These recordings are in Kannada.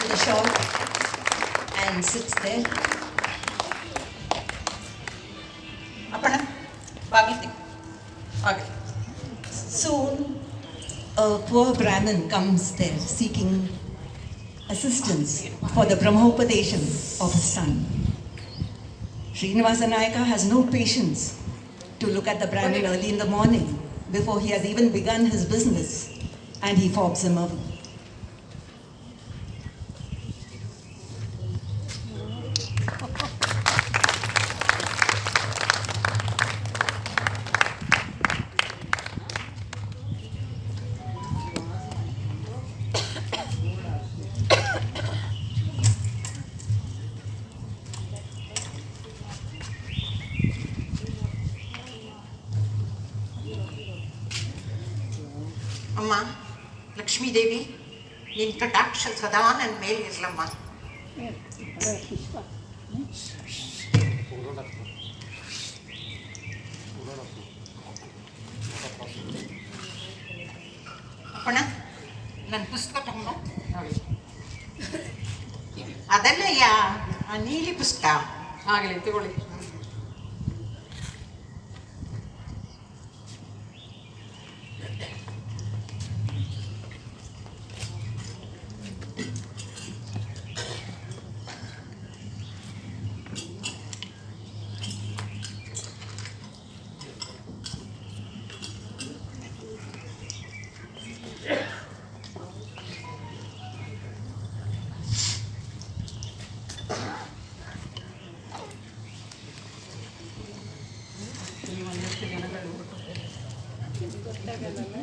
to the shop and sits there. Apana, bagiti. Okay. Soon, a poor Brahmin comes there seeking assistance for the Brahmopadesham of his son. Srinivasa Nayaka has no patience to look at the Brahmin early in the morning before he has even begun his business, and he fobs him over. ಅಮ್ಮ ಲಕ್ಷ್ಮೀದೇವಿ ನಿನ್ನ ಕಟಾಕ್ಷ ಸದಾ ನನ್ನ ಮೇಲೆ ಇರಲಮ್ಮ. ಅಪ್ಪಣ ನನ್ನ ಪುಸ್ತಕ ತಗೊಂಡು ನೋಡಿ, ಅದೆಲ್ಲ ನೀಲಿ ಪುಸ್ತಕ ಆಗಲಿ ತಗೊಳ್ಳಿ.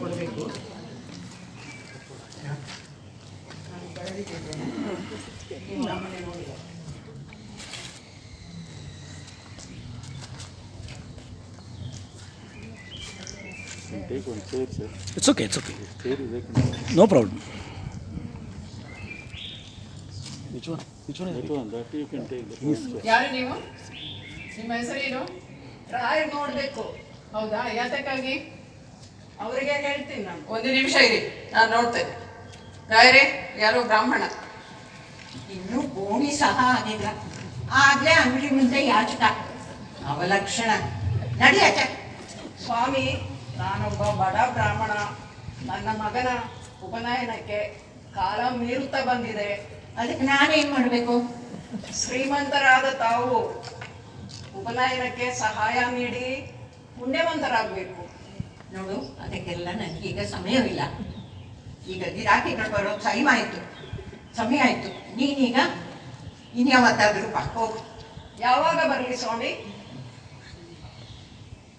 ಕೊಡಬೇಕು. Take one chair, sir. It's okay, it's okay. Chair is vacant. No problem. Which one? Which one is That it? one, that you can take. That one chair. ಯಾರು ನೀವು? ನಿಮ್ಮ ಹೆಸರೇನು? ರಾಯ್ ನೋಡಬೇಕು. ಹೌದಾ? ಯಾತಕ್ಕಾಗಿ? ಅವರಿಗೆ ಹೇಳ್ತೀನಿ ನಾನು. ಒಂದು ನಿಮಿಷ ಇರಿ, ನಾನು ನೋಡ್ತೇನೆ. ರಾಯರೇ, ಯಾರೋ ಬ್ರಾಹ್ಮಣ. ಇನ್ನೂ ಗೋಣಿ ಸಹ ಆಗಿಲ್ಲ, ಆಗ್ಲೇ ಅಂಗಡಿ ಮುಂದೆ ಯಾಚಕ ಅವಲಕ್ಷಣ. ನಡಿಯಾಚ. ಸ್ವಾಮಿ, ನಾನೊಬ್ಬ ಬಡ ಬ್ರಾಹ್ಮಣ. ನನ್ನ ಮಗನ ಉಪನಯನಕ್ಕೆ ಕಾಲ ಮೀರುತ್ತಾ ಬಂದಿದೆ. ಅದಕ್ಕೆ ನಾನೇನು ಮಾಡಬೇಕು? ಶ್ರೀಮಂತರಾದ ತಾವು ಉಪನಯನಕ್ಕೆ ಸಹಾಯ ನೀಡಿ ಪುಣ್ಯವಂತರಾಗಬೇಕು. ನೋಡು, ಅದಕ್ಕೆಲ್ಲ ನನಗೀಗ ಸಮಯವಿಲ್ಲ. ಈಗ ಗಿರಾಕಿಗಳು ಬರೋ ಸಮಯ ಆಯಿತು. ನೀನೀಗ ಇನ್ಯಾವತ್ತಾದರೂ ಬಾ, ಹೋಗು. ಯಾವಾಗ ಬರಲಿ ಸ್ವಾಮಿ?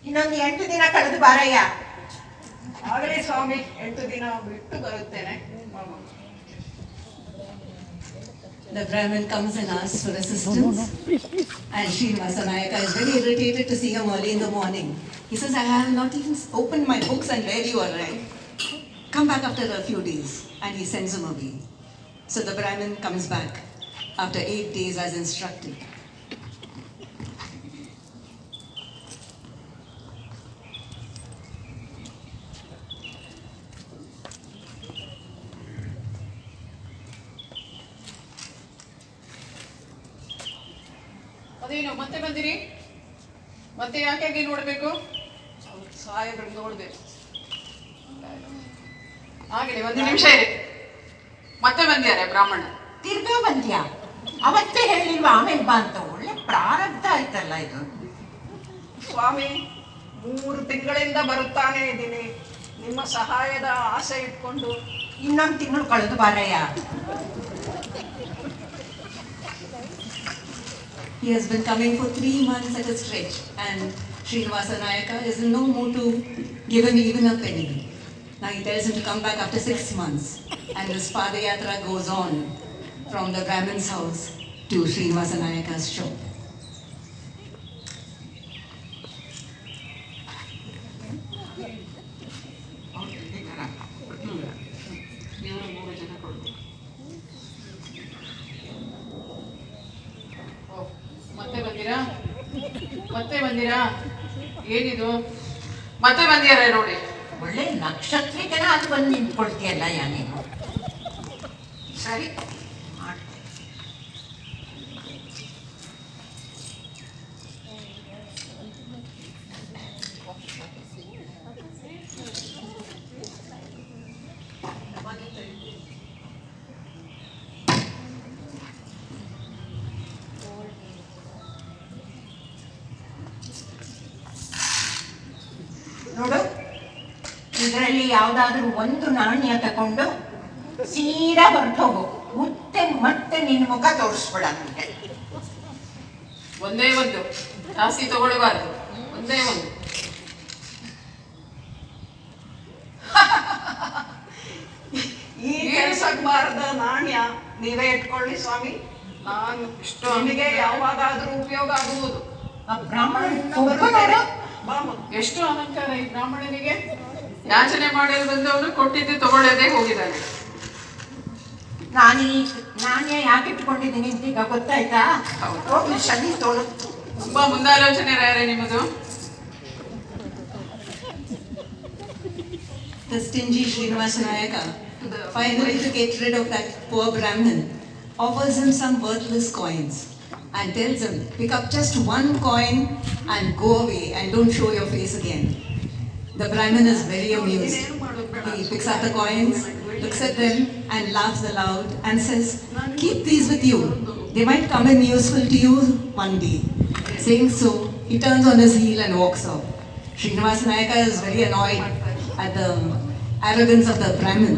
ಇನ್ನೊಂದು 8 ದಿನ ಕಳೆದು ಬಾರಯ್ಯ. ಆಗಲಿ ಸ್ವಾಮಿ, 8 ದಿನ ಬಿಟ್ಟು ಬರುತ್ತೇನೆ. The Brahmin comes and asks for assistance, and Srinivasa Nayaka is very irritated to see him early in the morning. He says, I have not even opened my books and read you arrived. Come back after a few days, and he sends him away. So the Brahmin comes back after 8 days as instructed. ಅದೇನು ಮತ್ತೆ ಬಂದಿರಿ? ಮತ್ತೆ ಯಾಕೆ ನೋಡಬೇಕು? ಸಾಹೇಬ್ರು ನೋಡ್ಬೇಕು. ಆಗಲಿ, ಒಂದು ನಿಮಿಷ ಇರಿ. ಮತ್ತೆ ಬಂದ್ಯಾರೆ ಬ್ರಾಹ್ಮಣ? ತಿರ್ಗಾ ಬಂದ್ಯಾ? ಅವತ್ತೇ ಹೇಳಿಲ್ವಾ ಆಮೇಲೆ ಬಾ ಅಂತ? ಒಳ್ಳೆ ಪ್ರಾರಬ್ಧ ಆಯ್ತಲ್ಲ ಇದು. ಸ್ವಾಮಿ, 3 ತಿಂಗಳಿಂದ ಬರುತ್ತಾನೆ ಇದ್ದೀನಿ. ನಿಮ್ಮ ಸಹಾಯದ ಆಸೆ ಇಟ್ಕೊಂಡು ಇನ್ನೊಂದು ತಿಂಗಳು ಕಳೆದು ಬಾರಯ್ಯ. He has been coming for 3 months at a stretch, and Srinivasa Nayaka is in no mood to give him even a penny. Now he tells him to come back after 6 months, and this Padayatra goes on from the Brahmin's house to Srinivasa Nayaka's shop. ಮತ್ತೆ ಬಂದಿರಾ? ಏನಿದು? ಮತ್ತೆ ಬಂದಿಯಾರ ನೋಡಿ. ಒಳ್ಳೆ ನಕ್ಷತ್ರಿಕನ ಅದು ಬಂದು ನಿಂತ್ಕೊಳ್ತೀಯಲ್ಲ ನೀನು. ಸರಿ, ಮಾಡು. ಇದರಲ್ಲಿ ಯಾವ್ದಾದ್ರು ಒಂದು ನಾಣ್ಯ ತಕೊಂಡು ಸೀದಾ ಹೊರಟು ಹೋಗು. ಮತ್ತೆ ನಿನ್ನ ಮುಖ ತೋರಿಸ್ಬೇಡ ನನಗೆ. ಒಂದೇ ಒಂದು, ಜಾಸ್ತಿ ತಗೊಳ್ಬಾರ್ದು, ಒಂದೇ ಒಂದು. ಈ ಕೆಲಸಕ್ಕೆ ಬಾರದ ನಾಣ್ಯ ನೀವೇ ಇಟ್ಕೊಳ್ಳಿ ಸ್ವಾಮಿ. ನಾನು ಇಷ್ಟು ನಿಮಗೆ ಯಾವಾಗಾದ್ರೂ ಉಪಯೋಗ ಆಗುವುದು. ಆ ಬ್ರಾಹ್ಮಣ ಒಬ್ಬನೋಡು. ಎಷ್ಟು ಅಲಂಕಾರ ಈ ಬ್ರಾಹ್ಮಣನಿಗೆ. ಯಾಚನೆ ಮಾಡಲು ಬಂದವನು ಕೊಟ್ಟಿದ್ದು ತಗೊಳ್ಳದೆ ಹೋಗಿದ್ದಾನೆ. ನಾನು ಈ ನಾಣ್ಯ ಯಾಕೆ ಇಟ್ಕೊಂಡಿದ್ದೀನಿ ಅಂತ ಈಗ ಗೊತ್ತಾಯ್ತಾ? ಹೋಗಿ ಶನಿ ತೋಳು. ತುಂಬಾ ಮುಂದಾಲೋಚನೆ ರಾಯರೇ ನಿಮ್ಮದು. The stingy Srinivasa Nayaka, finally to get rid of that poor Brahmin, offers him some worthless coins and tells him, pick up just one coin and go away and don't show your face again. The Brahmin is very amused. He picks up the coins, looks at them and laughs aloud and says, keep these with you. They might come in useful to you one day. Saying so, he turns on his heel and walks off. Srinivasa Nayaka is very annoyed at the arrogance of the Brahmin,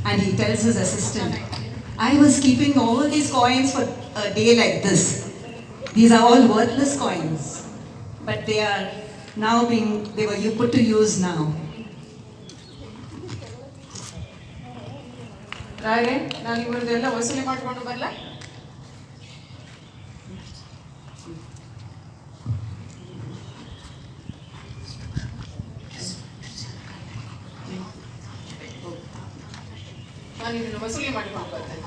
and he tells his assistant, I was keeping all these coins for a day like this. These are all worthless coins, but they were put to use now. ರಾಯರೇ, ನಾನು ಇವರದೆಲ್ಲ ವಸೂಲಿ ಮಾಡ್ಕೊಂಡು ಬರಲ್ಲ. ನಾನು ಇದನ್ನು ವಸೂಲಿ ಮಾಡ್ಕೊಂಡು ಬರ್ತೇನೆ.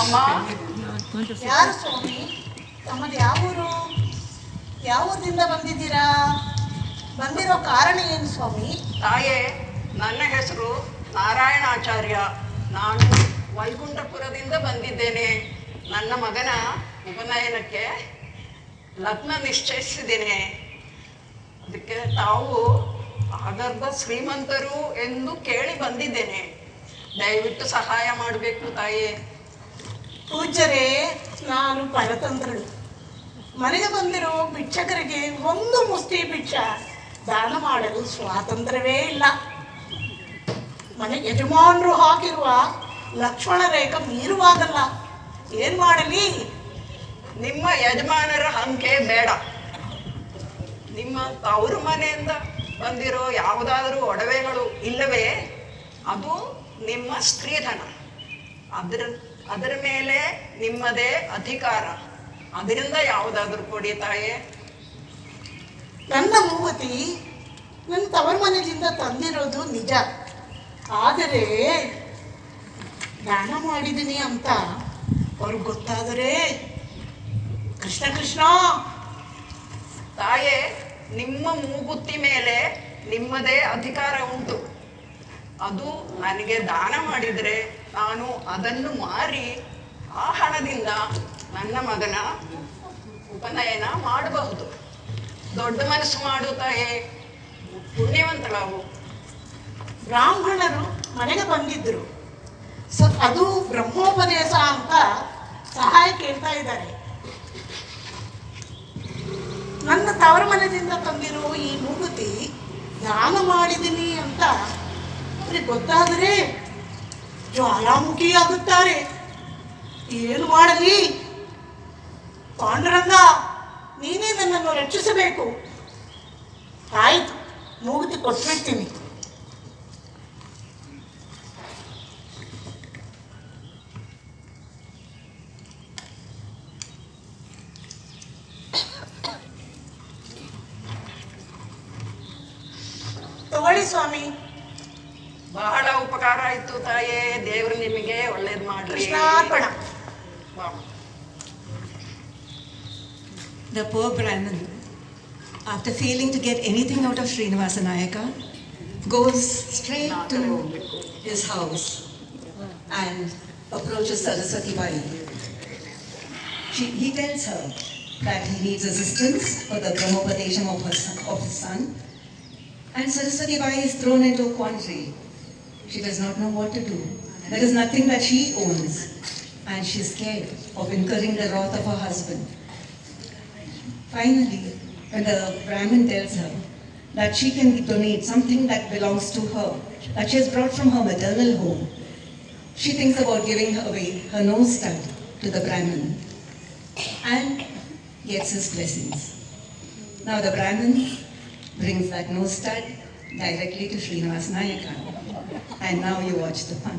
ಅಮ್ಮ, ಯಾರು ಸ್ವಾಮಿ? ತಮ್ಮದು ಯಾವ ಊರು? ಯಾವ ಊರಿಂದ ಬಂದಿದ್ದೀರಾ? ಬಂದಿರೋ ಕಾರಣ ಏನು ಸ್ವಾಮಿ? ತಾಯೇ, ನನ್ನ ಹೆಸರು ನಾರಾಯಣಾಚಾರ್ಯ. ನಾನು ವೈಕುಂಠಪುರದಿಂದ ಬಂದಿದ್ದೇನೆ. ನನ್ನ ಮಗನ ಉಪನಯನಕ್ಕೆ ಲಗ್ನ ನಿಶ್ಚಯಿಸಿದ್ದೇನೆ. ಅದಕ್ಕೆ ತಾವು ಆಗರ್ಭ ಶ್ರೀಮಂತರು ಎಂದು ಕೇಳಿ ಬಂದಿದ್ದೇನೆ. ದಯವಿಟ್ಟು ಸಹಾಯ ಮಾಡಬೇಕು ತಾಯೇ. ಪೂಜ್ಯರೇ, ನಾನು ಪರತಂತ್ರಳು. ಮನೆಗೆ ಬಂದಿರೋ ಭಿಕ್ಷಕರಿಗೆ ಒಂದು ಮುಷ್ಟಿ ಭಿಕ್ಷ ದಾನ ಮಾಡಲು ಸ್ವಾತಂತ್ರ್ಯವೇ ಇಲ್ಲ. ಮನೆ ಯಜಮಾನರು ಹಾಕಿರುವ ಲಕ್ಷ್ಮಣ ರೇಖೆ ಮೀರುವಾಗಲ್ಲ. ಏನ್ ಮಾಡಲಿ? ನಿಮ್ಮ ಯಜಮಾನರ ಅಂಕೆ ಬೇಡ. ನಿಮ್ಮ ತವರು ಮನೆಯಿಂದ ಬಂದಿರೋ ಯಾವುದಾದರೂ ಒಡವೆಗಳು ಇಲ್ಲವೇ? ಅದು ನಿಮ್ಮ ಸ್ತ್ರೀಧನ. ಅದರ ಮೇಲೆ ನಿಮ್ಮದೇ ಅಧಿಕಾರ. ಅದರಿಂದ ಯಾವುದಾದ್ರೂ ಕೊಡಿ ತಾಯೇ. ನನ್ನ ಮೂವತಿ ನನ್ನ ತವರು ಮನೆಯಿಂದ ತಂದಿರೋದು ನಿಜ. ಆದರೆ ದಾನ ಮಾಡಿದ್ದೀನಿ ಅಂತ ಅವ್ರಿಗೆ ಗೊತ್ತಾದರೆ ಕೃಷ್ಣ ಕೃಷ್ಣ. ತಾಯೇ, ನಿಮ್ಮ ಮೂಗುತಿ ಮೇಲೆ ನಿಮ್ಮದೇ ಅಧಿಕಾರ ಉಂಟು. ಅದು ನನಗೆ ದಾನ ಮಾಡಿದರೆ ನಾನು ಅದನ್ನು ಮಾರಿ ಆ ಹಣದಿಂದ ನನ್ನ ಮಗನ ಉಪನಯನ ಮಾಡಬಹುದು. ದೊಡ್ಡ ಮನಸ್ಸು ಮಾಡು ತಾಯೇ, ಪುಣ್ಯವಂತಳಾವು. ಬ್ರಾಹ್ಮಣರು ಮನೆಗೆ ಬಂದಿದ್ರು. ಅದು ಬ್ರಹ್ಮೋಪದೇಶ ಅಂತ ಸಹಾಯ ಕೇಳ್ತಾ ಇದ್ದಾರೆ. ನನ್ನ ತವರ ಮನೆಯಿಂದ ತಂದಿರೋ ಈ ಮೂಗುತಿ ದಾನ ಮಾಡಿದ್ದೀನಿ ಅಂತ ಅವ್ರಿಗೆ ಗೊತ್ತಾದರೆ ಜ್ವಾಲಾಮುಖಿ ಆಗುತ್ತಾರೆ. ಏನು ಮಾಡಲಿ? ಪಾಂಡುರಂಗ, ನೀನೇ ನನ್ನನ್ನು ರಕ್ಷಿಸಬೇಕು. ಆಯ್ತು, ಮೂಗುತಿ ಕೊಟ್ಬಿಡ್ತೀನಿ. ತಗೊಳ್ಳಿ ಸ್ವಾಮಿ. ಬಹಳ ಉಪಕಾರ ಆಯ್ತು ತಾಯೇ. ದೇವರು ನಿಮಗೆ ಒಳ್ಳೇದು ಮಾಡಲಿ. ಕೃಷ್ಣಾರ್ಪಣ. The poor Brahmin, after failing to get anything out of Srinivasa Nayaka, goes straight to his house and approaches Saraswati Bai. He tells her that he needs assistance for the Brahmopadesham of his son, and Saraswati Bai is thrown into a quandary. She does not know what to do, There is nothing that she owns, and she's scared of incurring the wrath of her husband. Finally, when the Brahmin tells her that she can donate something that belongs to her, that she has brought from her maternal home, she thinks about giving away her nose stud to the Brahmin and gets his blessings. Now the Brahmin brings that nose stud directly to Srinivas Nayaka, and now you watch the fun.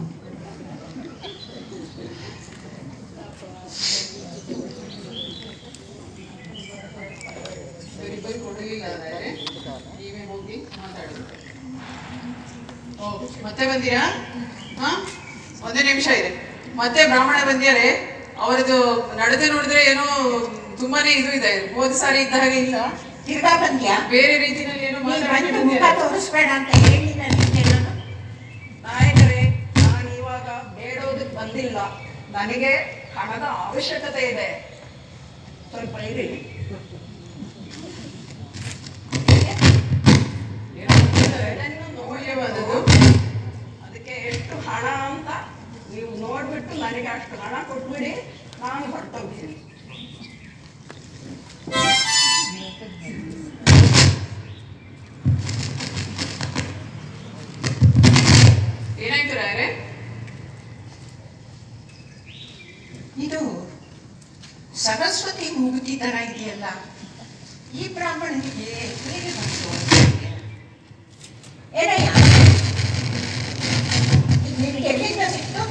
ಇವರಿಬ್ಬರು ಕೊಡಲಿಲ್ಲ ಆದರೆ ನೀವೇ ಹೋಗಿ ಮಾತಾಡಿ. ಓ ಮತ್ತೆ ಬಂದಿರಾ? ಹಾ, ಒಂದೇ ನಿಮಿಷ ಇದೆ. ಮತ್ತೆ ಬ್ರಾಹ್ಮಣ ಬಂದಿದ್ದಾರೆ. ಅವರದು ನಡೆದು ನೋಡಿದ್ರೆ ಏನೋ ತುಂಬಾನೇ ಇದು ಇದೆ, ಹೋದ ಸಾರಿ ಇದ್ದ ಹಾಗೆ ಇಲ್ಲ, ತಿರ್ಗಾ ಬಂದ್ಯಾ? ಬೇರೆ ರೀತಿಯಲ್ಲಿ ಏನೋ ಮಾತಾಡಿ ಬಂದು ಮುಖ ತೋರಿಸ್ಬೇಡ ಅಂತ ಹೇಳಿ ನನಗೆ ನಾನು. ನಾಯಕರೇ, ನಾನು ಇವಾಗ ಬೇಡೋದಕ್ಕೆ ಬಂದಿಲ್ಲ, ನನಗೆ ಹಣದ ಅವಶ್ಯಕತೆ ಇದೆ, ಸ್ವಲ್ಪ ಇರಿ. ಮೌಲ್ಯವಾದದ್ದು, ಅದಕ್ಕೆ ಎಷ್ಟು ಹಣ ಅಂತ ನೀವು ನೋಡ್ಬಿಟ್ಟು ನನಗೆ ಅಷ್ಟು ಹಣ ಕೊಟ್ಬಿಡಿ, ನಾನು ಹೊರಟೋಗ್ತೀನಿ. ಏನಾಯ್ತು ರಾಯರೇ? ಇದು ಸರಸ್ವತಿ ಮೂಗುತಿ ತರ ಇದೆಯಲ್ಲ, ಈ ಬ್ರಾಹ್ಮಣನಿಗೆ ಹೇಗೆ ಬಂತು? ಏನಯ್ಯ, ನಿನಗೆ ಎಲ್ಲಿಂದ ಸಿಕ್ತು?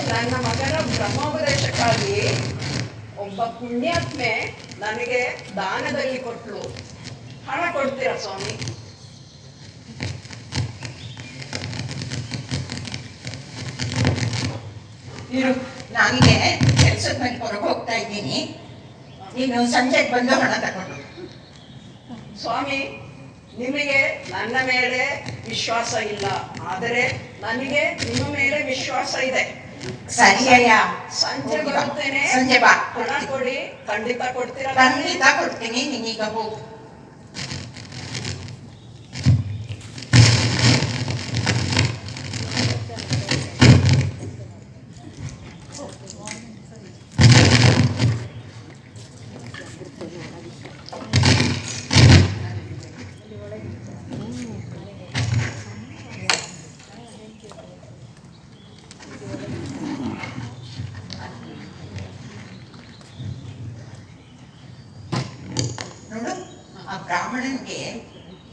ನನ್ನ ಮಗನ ಬ್ರಹ್ಮೋಪದೇಶಕ್ಕಾಗಿ ಒಬ್ಬ ಪುಣ್ಯಾತ್ಮೆ ನನಗೆ ದಾನದಲ್ಲಿ ಕೊಟ್ಲು. ಹಣ ಕೊಡ್ತೀರಾ ಸ್ವಾಮಿ? ಇರು, ನನಗೆ ಕೆಲಸದ ಮೇಲೆ ಹೊರಗೆ ಹೋಗ್ತಾ ಇದ್ದೀನಿ, ನೀನು ಸಂಜೆಗೆ ಬಂದು ಹಣ ತಗೊಂಡು. ಸ್ವಾಮಿ, ನಿಮಗೆ ನನ್ನ ಮೇಲೆ ವಿಶ್ವಾಸ ಇಲ್ಲ, ಆದರೆ ನನಗೆ ನಿಮ್ಮ ಮೇಲೆ ವಿಶ್ವಾಸ ಇದೆ. ಸರಿಯಯ್ಯ, ಸಂಜೆ ಬರುತ್ತೇನೆ, ಸಂಜೆ ಬಾ, ಹಣ ಕೊಡಿ, ಖಂಡಿತ ಕೊಡ್ತೀರಲ್ಲ? ಖಂಡಿತ ಕೊಡ್ತೀನಿ, ನೀನೀಗ ಹೋಗು. ನೋಡು, ಆ ಬ್ರಾಹ್ಮಣನ್ಗೆ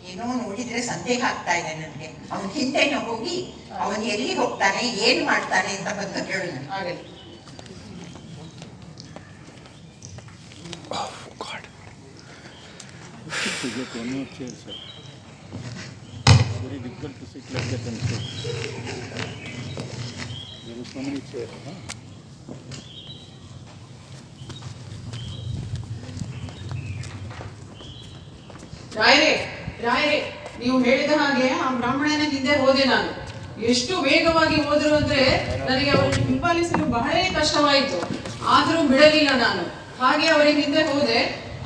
ಏನೋ ನೋಡಿದ್ರೆ ಸಂದೇಹ ಆಗ್ತಾ ಇದೆ ನನಗೆ. ಅವನ ಹಿಂದೆನೆ ಹೋಗಿ ಅವನು ಎಲ್ಲಿ ಹೋಗ್ತಾನೆ, ಏನ್ ಮಾಡ್ತಾನೆ ಅಂತ ಬಂದು ಕೇಳು ನನಗೆ. ಆಗಲಿ. God. To get one more chair, sir. Very difficult to sit like that and sit. There are so many chairs, huh? ರಾಯರೇ, ನೀವು ಹೇಳಿದ ಹಾಗೆ ಆ ಬ್ರಾಹ್ಮಣನ ಹಿಂದೆ ಹೋದೆ ನಾನು. ಎಷ್ಟು ವೇಗವಾಗಿ ಹೋದ್ರು ಅಂದ್ರೆ ನನಗೆ ಅವರನ್ನು ಹಿಂಬಾಲಿಸಲು ಬಹಳೇ ಕಷ್ಟವಾಯಿತು. ಆದರೂ ಬಿಡಲಿಲ್ಲ ನಾನು. ಹಾಗೆ ಅವರ ಹಿಂದೆ ಹೋದೆ.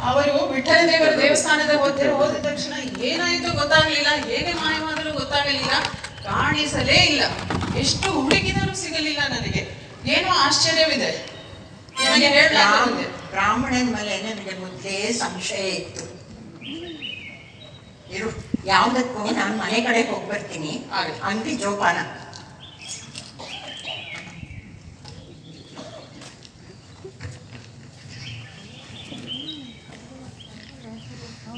ಅವರು ವಿಠ್ಠಲ ದೇವರ ದೇವಸ್ಥಾನದ ಹೋದ ತಕ್ಷಣ ಏನಾಯ್ತು ಗೊತ್ತಾಗ್ಲಿಲ್ಲ, ಹೇಗೆ ಮಾಯವಾದರೂ ಗೊತ್ತಾಗಲಿಲ್ಲ, ಕಾಣಿಸಲೇ ಇಲ್ಲ. ಎಷ್ಟು ಹುಡುಕಿದರೂ ಸಿಗಲಿಲ್ಲ ನನಗೆ. ಏನೋ ಆಶ್ಚರ್ಯವಿದೆ, ನಿಮಗೆ ಹೇಳಲಾಗಿದೆ. ಬ್ರಾಹ್ಮಣನ ಮೇಲೆ ನನಗೆ ಮೊದಲೇ ಸಂಶಯ ಇತ್ತು. ಇರು, ಯಾವ್ದಕ್ಕೂ ನಾನು ಮನೆ ಕಡೆ ಹೋಗಿ ಬರ್ತೀನಿ. ಅಂಗಡಿ ಜೋಪಾನ.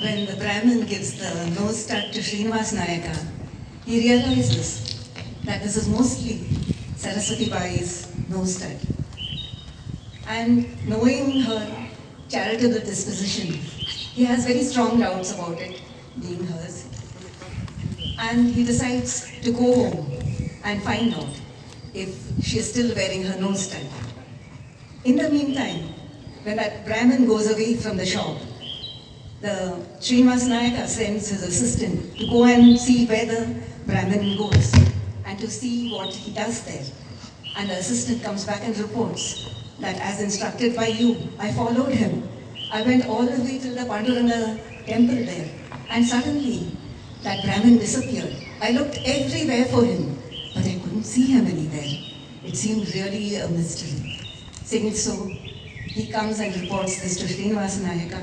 When the Brahmin gives the nose stud to Srinivas Nayaka, he realizes that this is mostly Saraswati Bai's nose stud. And knowing her charitable disposition, he has very strong doubts about it being hers. And he decides to go home and find out if she is still wearing her nose stud. In the meantime, when that Brahmin goes away from the shop, the Srinivas Nayaka sends his assistant to go and see where the Brahmin goes and to see what he does there. And the assistant comes back and reports that as instructed by you, I followed him. I went all the way till the Panduranga temple there, and suddenly that Brahmin disappeared. I looked everywhere for him, but I couldn't see him anywhere. It seemed really a mystery. Saying so, he comes and reports this to Srinivasa Nayaka,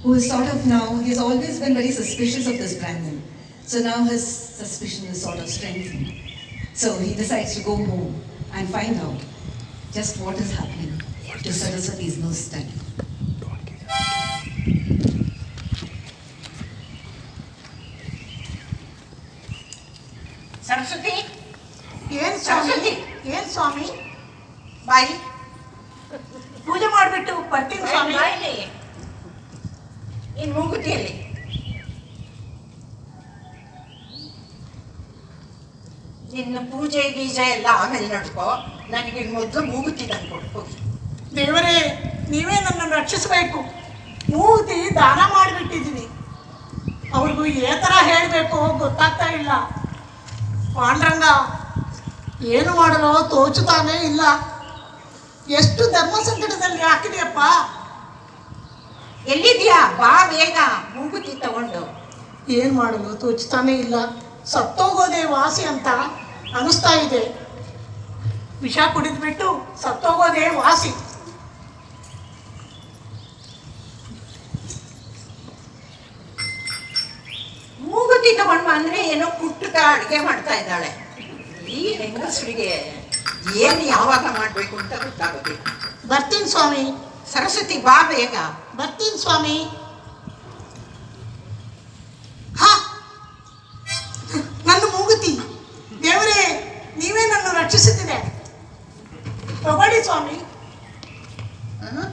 who is sort of now, he has always been very suspicious of this Brahmin. So now his suspicion is sort of strengthened. So he decides to go home and find out just what is happening to Saraswati's nose study. Saraswati, ಏನ್ ಸ್ವಾಮಿ? ಏನ್ ಸ್ವಾಮಿ? ಬಾಯಿ ಪೂಜೆ ಮಾಡ್ಬಿಟ್ಟು ಬರ್ತೀನಿ ಸ್ವಾಮಿ. ಬಾಯಿಲಿ ಇನ್ನು ಮೂಗುತಿಯಲ್ಲಿ ನಿನ್ನ ಪೂಜೆ ಗೀಜೆ ಎಲ್ಲ ಆಮೇಲೆ ನಡ್ಕೋ. ನನಗೆ ಮೊದಲು ಮೂಗುತಿ ತಂದ್ಕೊಡು ಹೋಗಿ. ದೇವರೇ, ನೀವೇ ನನ್ನನ್ನು ರಕ್ಷಿಸಬೇಕು. ಮೂಗುತಿ ದಾನ ಮಾಡಿಬಿಟ್ಟಿದ್ದೀನಿ. ಅವ್ರಿಗೂ ಏ ಥರ ಹೇಳಬೇಕು ಗೊತ್ತಾಗ್ತಾ ಇಲ್ಲ. ಪಾಂಡ್ರಂಗ, ಏನು ಮಾಡಲು ತೋಚುತ್ತಾನೇ ಇಲ್ಲ. ಎಷ್ಟು ಧರ್ಮ ಸಂಕಟದಲ್ಲಿ ಹಾಕಿದೆಯಪ್ಪ. ಎಲ್ಲಿದ್ಯಾ? ಬಾ ಬೇಗ ಮೂಗುತಿ ತಗೊಂಡು. ಏನು ಮಾಡಲು ತೋಚುತ್ತಾನೇ ಇಲ್ಲ. ಸತ್ತೋಗೋದೇ ವಾಸಿ ಅಂತ ಅನಿಸ್ತಾ ಇದೆ. ವಿಷ ಕುಡಿದ್ಬಿಟ್ಟು ಸತ್ತೋಗೋದೇ ವಾಸಿ. ಮೂಗುತಿ ತಗೊಂಡು ಬಂದ್ರೆ ಏನೋ ಪುಟ್ಟಕ ಅಡುಗೆ ಮಾಡ್ತಾ ಇದ್ದಾಳೆ. ಈ ಹೆಂಗಸರಿಗೆ ಏನು ಯಾವಾಗ ಮಾಡಬೇಕು ಅಂತ ಗೊತ್ತಾಗೋದಿಲ್ಲ. ಬರ್ತೀನಿ ಸ್ವಾಮಿ. ಸರಸ್ವತಿ, ಬಾ ಬೇಗ. ಬರ್ತೀನಿ ಸ್ವಾಮಿ. ಹಾ, ನನ್ನ ಮೂಗುತಿ. ದೇವರೇ, ನೀವೇ ನನ್ನ ರಕ್ಷಿಸುತ್ತಿದೆ. ತಗೊಳ್ಳಿ ಸ್ವಾಮಿ. ಹ್ಮ್?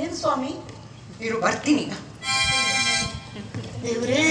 ಏನು ಸ್ವಾಮಿ? ಇರು, ಬರ್ತೀನಿ ಈಗ. ದೇವರೇ,